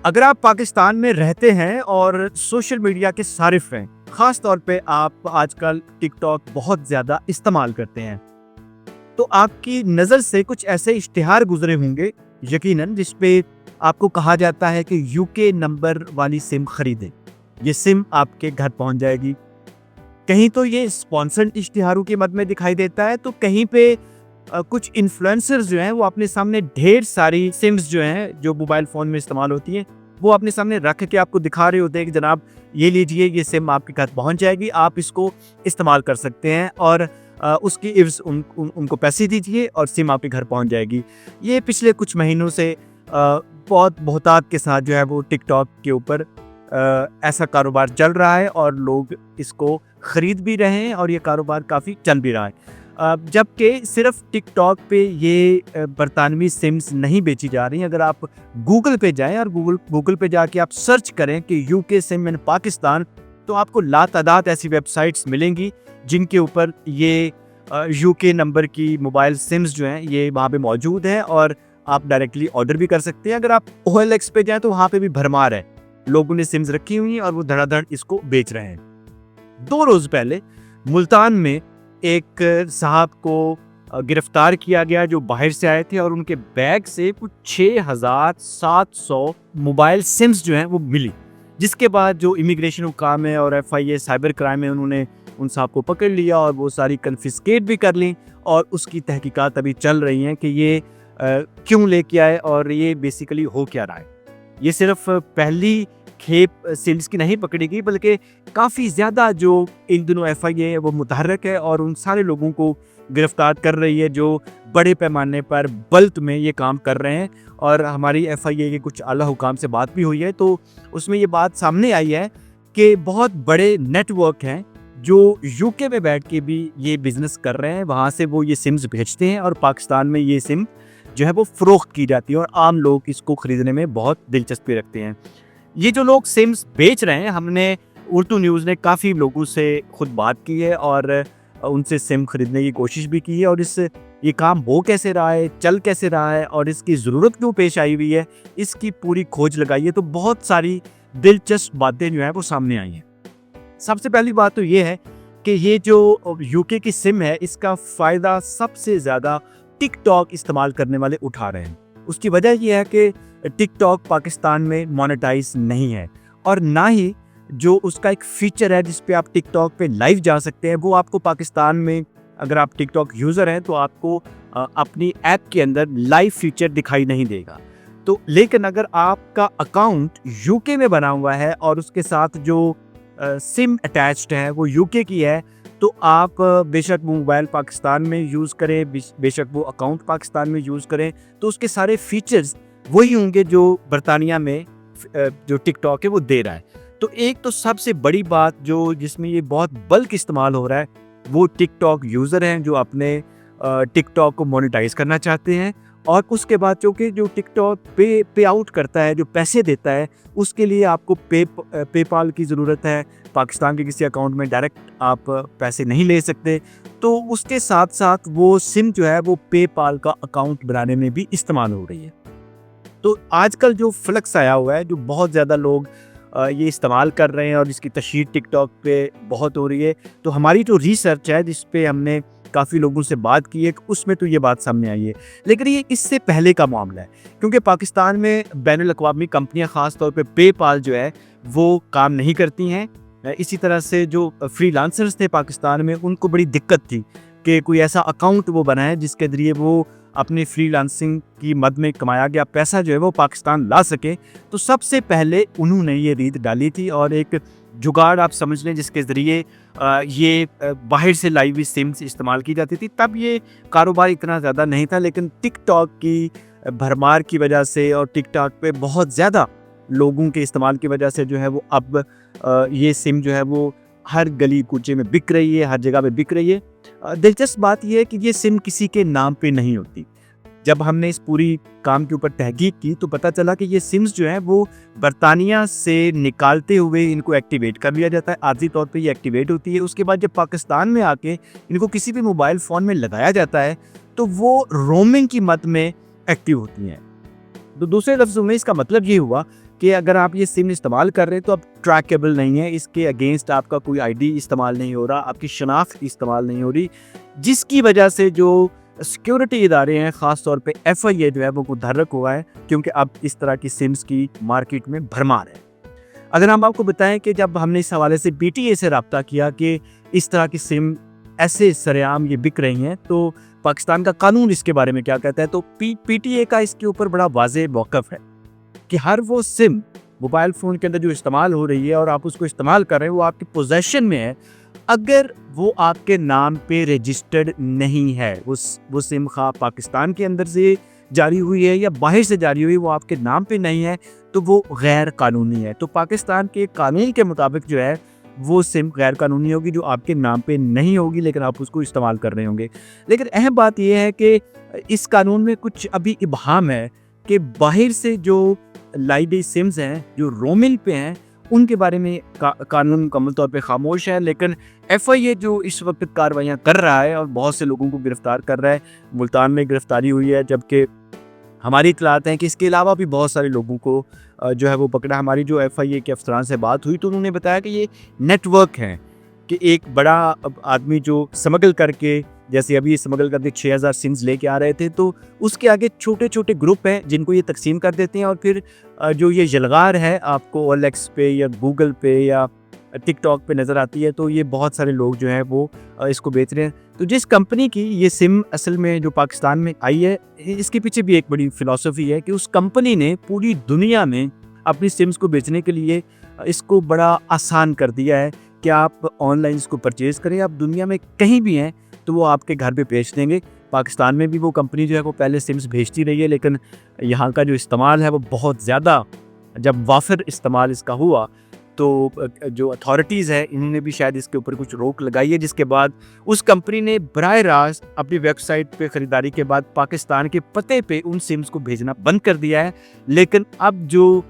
اگر آپ پاکستان میں رہتے ہیں اور سوشل میڈیا کے صارف ہیں، خاص طور پہ آپ آج کل ٹک ٹاک بہت زیادہ استعمال کرتے ہیں، تو آپ کی نظر سے کچھ ایسے اشتہار گزرے ہوں گے یقیناً، جس پہ آپ کو کہا جاتا ہے کہ یو کے نمبر والی سم خریدیں، یہ سم آپ کے گھر پہنچ جائے گی۔ کہیں تو یہ اسپانسرڈ اشتہاروں کے مد میں دکھائی دیتا ہے، تو کہیں پہ کچھ انفلوئنسرز جو ہیں وہ اپنے سامنے ڈھیر ساری سمز جو ہیں جو موبائل فون میں استعمال ہوتی ہیں وہ اپنے سامنے رکھ کے آپ کو دکھا رہے ہوتے ہیں کہ جناب یہ لیجئے، یہ سم آپ کے گھر پہنچ جائے گی، آپ اس کو استعمال کر سکتے ہیں اور اس کی عوض ان کو پیسے دیجئے اور سم آپ کے گھر پہنچ جائے گی۔ یہ پچھلے کچھ مہینوں سے بہت بہتات کے ساتھ جو ہے وہ ٹک ٹاک کے اوپر ایسا کاروبار چل رہا ہے اور لوگ اس کو خرید بھی رہے ہیں اور یہ کاروبار کافی چل بھی رہا ہے۔ جبکہ صرف ٹک ٹاک پہ یہ برطانوی سمز نہیں بیچی جا رہی ہیں۔ اگر آپ گوگل پہ جائیں اور گوگل پہ جا کے آپ سرچ کریں کہ یو کے سم ان پاکستان، تو آپ کو لاتعداد ایسی ویب سائٹس ملیں گی جن کے اوپر یہ یو کے نمبر کی موبائل سمز جو ہیں یہ وہاں پہ موجود ہیں اور آپ ڈائریکٹلی آرڈر بھی کر سکتے ہیں۔ اگر آپ OLX پہ جائیں تو وہاں پہ بھی بھرمار ہے، لوگوں نے سمز رکھی ہوئی ہیں اور وہ دھڑا دھڑ اس کو بیچ رہے ہیں۔ 2 روز پہلے ملتان میں ایک صاحب کو گرفتار کیا گیا جو باہر سے آئے تھے اور ان کے بیگ سے کچھ 6700 موبائل سمز جو ہیں وہ ملی، جس کے بعد جو امیگریشن حکام ہے اور FIA سائبر کرائم ہے انہوں نے ان صاحب کو پکڑ لیا اور وہ ساری کنفسکیٹ بھی کر لیں اور اس کی تحقیقات ابھی چل رہی ہیں کہ یہ کیوں لے کے آئے اور یہ بیسیکلی ہو کیا رہا ہے۔ یہ صرف پہلی کھیپ سیلز کی نہیں پکڑی گئی بلکہ کافی زیادہ جو ان دنوں FIA ہے وہ متحرک ہے اور ان سارے لوگوں کو گرفتار کر رہی ہے جو بڑے پیمانے پر بلک میں یہ کام کر رہے ہیں۔ اور ہماری FIA کے کچھ اعلیٰ حکام سے بات بھی ہوئی ہے تو اس میں یہ بات سامنے آئی ہے کہ بہت بڑے نیٹ ورک ہیں جو یو کے میں بیٹھ کے بھی یہ بزنس کر رہے ہیں، وہاں سے وہ یہ سمز بھیجتے ہیں اور پاکستان میں یہ سم جو ہے وہ فروخت کی جاتی ہے اور عام لوگ اس کو خریدنے میں بہت دلچسپی رکھتے ہیں۔ یہ جو لوگ سمز بیچ رہے ہیں، ہم نے اردو نیوز نے کافی لوگوں سے خود بات کی ہے اور ان سے سم خریدنے کی کوشش بھی کی ہے اور یہ کام ہو کیسے رہا ہے، چل کیسے رہا ہے اور اس کی ضرورت کیوں پیش آئی ہوئی ہے، اس کی پوری کھوج لگائی ہے تو بہت ساری دلچسپ باتیں جو ہیں وہ سامنے آئی ہیں۔ سب سے پہلی بات تو یہ ہے کہ یہ جو یو کے کی سم ہے اس کا فائدہ سب سے زیادہ ٹک ٹاک استعمال کرنے والے اٹھا رہے ہیں۔ اس کی وجہ یہ ہے کہ ٹک ٹاک پاکستان میں مونیٹائز نہیں ہے اور نہ ہی جو اس کا ایک فیچر ہے جس پہ آپ ٹک ٹاک پہ لائیو جا سکتے ہیں وہ آپ کو پاکستان میں، اگر آپ ٹک ٹاک یوزر ہیں تو آپ کو اپنی ایپ کے اندر لائیو فیچر دکھائی نہیں دے گا۔ تو لیکن اگر آپ کا اکاؤنٹ یو کے میں بنا ہوا ہے اور اس کے ساتھ جو سم اٹیچڈ ہے وہ یو کے کی ہے تو آپ بے شک وہ موبائل پاکستان میں یوز کریں، بے شک وہ اکاؤنٹ پاکستان میں یوز کریں تو اس کے سارے فیچرز وہی ہوں گے جو برطانیہ میں جو ٹک ٹاک ہے وہ دے رہا ہے۔ تو ایک تو سب سے بڑی بات جو جس میں یہ بہت بلک استعمال ہو رہا ہے وہ ٹک ٹاک یوزر ہیں جو اپنے ٹک ٹاک کو مونیٹائز کرنا چاہتے ہیں، اور اس کے بعد چونکہ جو ٹک ٹاک پے آؤٹ کرتا ہے، جو پیسے دیتا ہے، اس کے لیے آپ کو پے پال کی ضرورت ہے۔ پاکستان کے کسی اکاؤنٹ میں ڈائریکٹ آپ پیسے نہیں لے سکتے، تو اس کے ساتھ ساتھ وہ سم جو ہے وہ پے پال کا اکاؤنٹ بنانے میں بھی استعمال ہو رہی ہے۔ تو آج کل جو فلکس آیا ہوا ہے، جو بہت زیادہ لوگ یہ استعمال کر رہے ہیں اور اس کی تشہیر ٹک ٹاک پہ بہت ہو رہی ہے، تو ہماری جو ریسرچ ہے جس پہ ہم نے کافی لوگوں سے بات کی ہے اس میں تو یہ بات سامنے آئی ہے، لیکن یہ اس سے پہلے کا معاملہ ہے کیونکہ پاکستان میں بین الاقوامی کمپنیاں خاص طور پہ پے پال جو ہے وہ کام نہیں کرتی ہیں۔ اسی طرح سے جو فری لانسرز تھے پاکستان میں ان کو بڑی دقت تھی کہ کوئی ایسا اکاؤنٹ وہ بنائے جس کے ذریعے وہ اپنی فری لانسنگ کی مد میں کمایا گیا پیسہ جو ہے وہ پاکستان لا سکے۔ تو سب سے پہلے انہوں نے یہ ریت ڈالی تھی اور ایک جگاڑ آپ سمجھ لیں جس کے ذریعے یہ باہر سے لائی ہوئی سمز استعمال کی جاتی تھی۔ تب یہ کاروبار اتنا زیادہ نہیں تھا، لیکن ٹک ٹاک کی بھرمار کی وجہ سے اور ٹک ٹاک پہ بہت زیادہ لوگوں کے استعمال کی وجہ سے جو ہے وہ اب یہ سم جو ہے وہ ہر گلی کوچے میں بک رہی ہے، ہر جگہ پہ بک رہی ہے۔ دلچسپ بات یہ ہے کہ یہ سم کسی کے نام پہ نہیں ہوتی۔ جب ہم نے اس پوری کام کے اوپر تحقیق کی تو پتہ چلا کہ یہ سمز جو ہیں وہ برطانیہ سے نکالتے ہوئے ان کو ایکٹیویٹ کر لیا جاتا ہے، عارضی طور پہ یہ ایکٹیویٹ ہوتی ہے۔ اس کے بعد جب پاکستان میں آ کے ان کو کسی بھی موبائل فون میں لگایا جاتا ہے تو وہ رومنگ کی مد میں ایکٹیو ہوتی ہیں۔ تو دوسرے لفظوں میں اس کا مطلب یہ ہوا کہ اگر آپ یہ سم استعمال کر رہے ہیں تو اب ٹریکیبل نہیں ہے، اس کے اگینسٹ آپ کا کوئی آئی ڈی استعمال نہیں ہو رہا، آپ کی شناخت استعمال نہیں ہو رہی، جس کی وجہ سے جو سیکیورٹی ادارے ہیں خاص طور پہ ایف آئی اے جو ہے وہ متحرک ہوا ہے، کیونکہ اب اس طرح کی سمز کی مارکیٹ میں بھرمار ہے۔ اگر ہم آپ کو بتائیں کہ جب ہم نے اس حوالے سے پی ٹی اے سے رابطہ کیا کہ اس طرح کی سم ایسے سرعام یہ بک رہی ہیں، تو پاکستان کا قانون اس کے بارے میں کیا کہتا ہے، تو پی ٹی اے کا اس کے اوپر بڑا واضح موقف ہے کہ ہر وہ سم موبائل فون کے اندر جو استعمال ہو رہی ہے اور آپ اس کو استعمال کر رہے ہیں وہ آپ کی پوزیشن میں ہے، اگر وہ آپ کے نام پہ رجسٹرڈ نہیں ہے، وہ سم خواہ پاکستان کے اندر سے جاری ہوئی ہے یا باہر سے جاری ہوئی، وہ آپ کے نام پہ نہیں ہے تو وہ غیر قانونی ہے۔ تو پاکستان کے قانون کے مطابق جو ہے وہ سم غیر قانونی ہوگی جو آپ کے نام پہ نہیں ہوگی، لیکن آپ اس کو استعمال کر رہے ہوں گے۔ لیکن اہم بات یہ ہے کہ اس قانون میں کچھ ابھی ابہام ہے کہ باہر سے جو لائی گئی سمز ہیں جو رومنگ پہ ہیں ان کے بارے میں قانون مکمل طور پہ خاموش ہے، لیکن ایف آئی اے جو اس وقت کارروائیاں کر رہا ہے اور بہت سے لوگوں کو گرفتار کر رہا ہے، ملتان میں گرفتاری ہوئی ہے، جبکہ ہماری اطلاعات ہیں کہ اس کے علاوہ بھی بہت سارے لوگوں کو جو ہے وہ پکڑا۔ ہماری جو ایف آئی اے کے افسران سے بات ہوئی تو انہوں نے بتایا کہ یہ نیٹ ورک ہے، کہ ایک بڑا آدمی جو سمگل کر کے، جیسے ابھی سمگل کر کے 6000 سمز لے کے آ رہے تھے، تو اس کے آگے چھوٹے چھوٹے گروپ ہیں جن کو یہ تقسیم کر دیتے ہیں، اور پھر جو یہ یلغار ہے آپ کو اول ایکس پہ یا گوگل پہ یا ٹک ٹاک پہ نظر آتی ہے، تو یہ بہت سارے لوگ جو ہیں وہ اس کو بیچ رہے ہیں۔ تو جس کمپنی کی یہ سم اصل میں جو پاکستان میں آئی ہے، اس کے پیچھے بھی ایک بڑی فلسفی ہے کہ اس کمپنی نے پوری دنیا میں اپنی سمز کو بیچنے کے لیے اس کو بڑا آسان کر دیا ہے کہ آپ آن لائن اس کو پرچیز کریں، آپ دنیا میں کہیں بھی ہیں تو وہ آپ کے گھر پہ بھیج دیں گے۔ پاکستان میں بھی وہ کمپنی جو ہے وہ پہلے سمز بھیجتی رہی ہے، لیکن یہاں کا جو استعمال ہے وہ بہت زیادہ، جب وافر استعمال اس کا ہوا تو جو اتھارٹیز ہیں انہوں نے بھی شاید اس کے اوپر کچھ روک لگائی ہے، جس کے بعد اس کمپنی نے براہ راست اپنی ویب سائٹ پہ خریداری کے بعد پاکستان کے پتے پہ ان سمز کو بھیجنا بند کر دیا ہے۔ لیکن اب جو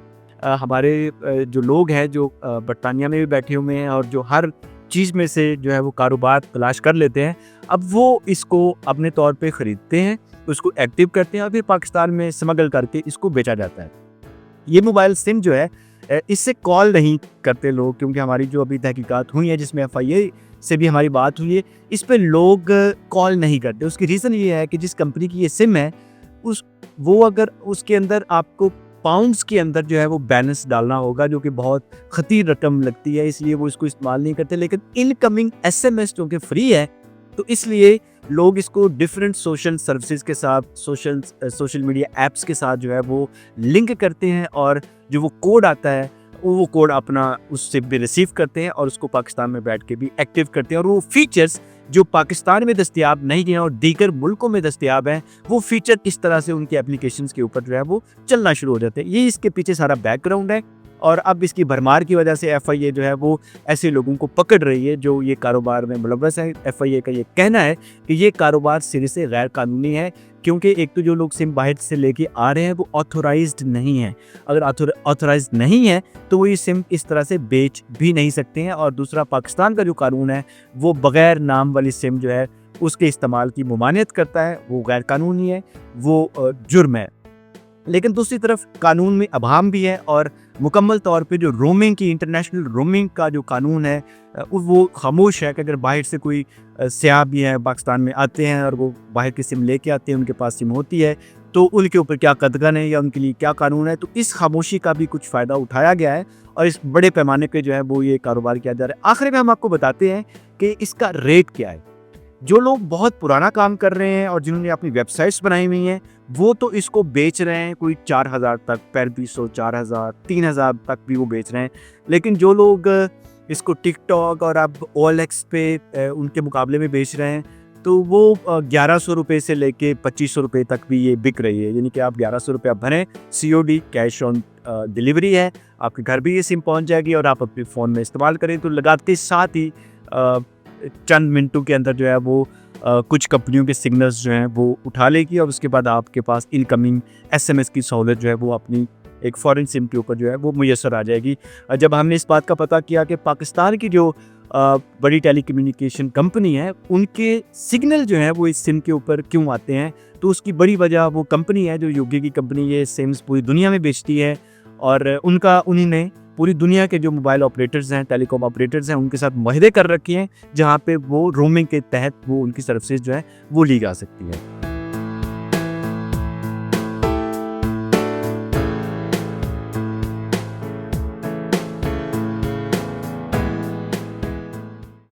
ہمارے جو لوگ ہیں جو برطانیہ میں بھی بیٹھے ہوئے ہیں اور جو ہر چیز میں سے جو ہے وہ کاروبار تلاش کر لیتے ہیں، اب وہ اس کو اپنے طور پہ خریدتے ہیں، اس کو ایکٹیو کرتے ہیں اور پھر پاکستان میں سمگل کر کے اس کو بیچا جاتا ہے۔ یہ موبائل سم جو ہے اس سے کال نہیں کرتے لوگ، کیونکہ ہماری جو ابھی تحقیقات ہوئی ہیں جس میں ایف آئی اے سے بھی ہماری بات ہوئی ہے، اس پہ لوگ کال نہیں کرتے۔ اس کی ریزن یہ ہے کہ جس کمپنی کی یہ سم ہے وہ اگر اس کے اندر آپ کو پاؤنڈز کے اندر جو ہے وہ بیلنس ڈالنا ہوگا، جو کہ بہت خطیر رقم لگتی ہے، اس لیے وہ اس کو استعمال نہیں کرتے۔ لیکن incoming S M S چونکہ فری ہے تو اس لیے لوگ اس کو ڈفرینٹ سوشل سروسز کے ساتھ، سوشل میڈیا ایپس کے ساتھ جو ہے وہ لنک کرتے ہیں، اور جو وہ کوڈ آتا ہے وہ کوڈ اپنا اس سے بھی ریسیو کرتے ہیں اور اس کو پاکستان میں بیٹھ کے بھی ایکٹیو کرتے ہیں، اور وہ فیچرز جو پاکستان میں دستیاب نہیں ہیں اور دیگر ملکوں میں دستیاب ہیں، وہ فیچر اس طرح سے ان کے اپلیکیشنز کے اوپر جو ہے وہ چلنا شروع ہو جاتے ہیں۔ یہ اس کے پیچھے سارا بیک گراؤنڈ ہے، اور اب اس کی بھرمار کی وجہ سے ایف آئی اے جو ہے وہ ایسے لوگوں کو پکڑ رہی ہے جو یہ کاروبار میں ملوث ہے۔ ایف آئی اے کا یہ کہنا ہے کہ یہ کاروبار سرے سے غیر قانونی ہے، کیونکہ ایک تو جو لوگ سم باہر سے لے کے آ رہے ہیں وہ آتھورائزڈ نہیں ہیں، اگر آتھورائزڈ نہیں ہے تو وہ یہ سم اس طرح سے بیچ بھی نہیں سکتے ہیں، اور دوسرا پاکستان کا جو قانون ہے وہ بغیر نام والی سم جو ہے اس کے استعمال کی ممانعت کرتا ہے، وہ غیر قانونی ہے، وہ جرم ہے۔ لیکن دوسری طرف قانون میں ابہام بھی ہے، اور مکمل طور پہ جو رومنگ کی، انٹرنیشنل رومنگ کا جو قانون ہے وہ خاموش ہے کہ اگر باہر سے کوئی سیاح بھی ہیں پاکستان میں آتے ہیں اور وہ باہر کی سم لے کے آتے ہیں، ان کے پاس سم ہوتی ہے، تو ان کے اوپر کیا قدغن ہے یا ان کے لیے کیا قانون ہے۔ تو اس خاموشی کا بھی کچھ فائدہ اٹھایا گیا ہے اور اس بڑے پیمانے پہ جو ہے وہ یہ کاروبار کیا جا رہا ہے۔ آخر میں ہم آپ کو بتاتے ہیں کہ اس کا ریٹ کیا ہے۔ جو لوگ بہت پرانا کام کر رہے ہیں اور جنہوں نے اپنی ویب سائٹس بنائی ہوئی ہیں وہ تو اس کو بیچ رہے ہیں کوئی 4000 تک، 3500، 4000، 3000 تک بھی وہ بیچ رہے ہیں۔ لیکن جو لوگ اس کو ٹک ٹاک اور اب اول ایکس پہ ان کے مقابلے میں بیچ رہے ہیں تو وہ 1100 روپے سے لے کے 2500 روپے تک بھی یہ بک رہی ہے، یعنی کہ آپ 1100 روپے بھریں، C O D, cash on delivery ہے، آپ کے گھر بھی یہ سم پہنچ جائے گی اور آپ اپنے فون میں استعمال کریں تو لگاتے ساتھ ہی چند منٹوں کے اندر جو ہے وہ کچھ کمپنیوں کے سگنلز جو ہیں وہ اٹھا لے گی، اور اس کے بعد آپ کے پاس انکمنگ ایس ایم ایس کی سہولت جو ہے وہ اپنی ایک فورن سم کے اوپر جو ہے وہ میسر آ جائے گی۔ جب ہم نے اس بات کا پتہ کیا کہ پاکستان کی جو بڑی ٹیلی کمیونیکیشن کمپنی ہے ان کے سگنل جو ہیں وہ اس سم کے اوپر کیوں آتے ہیں، تو اس کی بڑی وجہ وہ کمپنی ہے جو یوگی کی کمپنی یہ سمز پوری دنیا میں بیچتی ہے، اور انہیں نے پوری دنیا کے جو موبائل آپریٹرز ہیں، ٹیلی کام آپریٹرز ہیں، ان کے ساتھ معاہدے کر رکھے ہیں جہاں پہ وہ رومنگ کے تحت وہ ان کی سروسز جو ہے وہ لی جا سکتی ہیں۔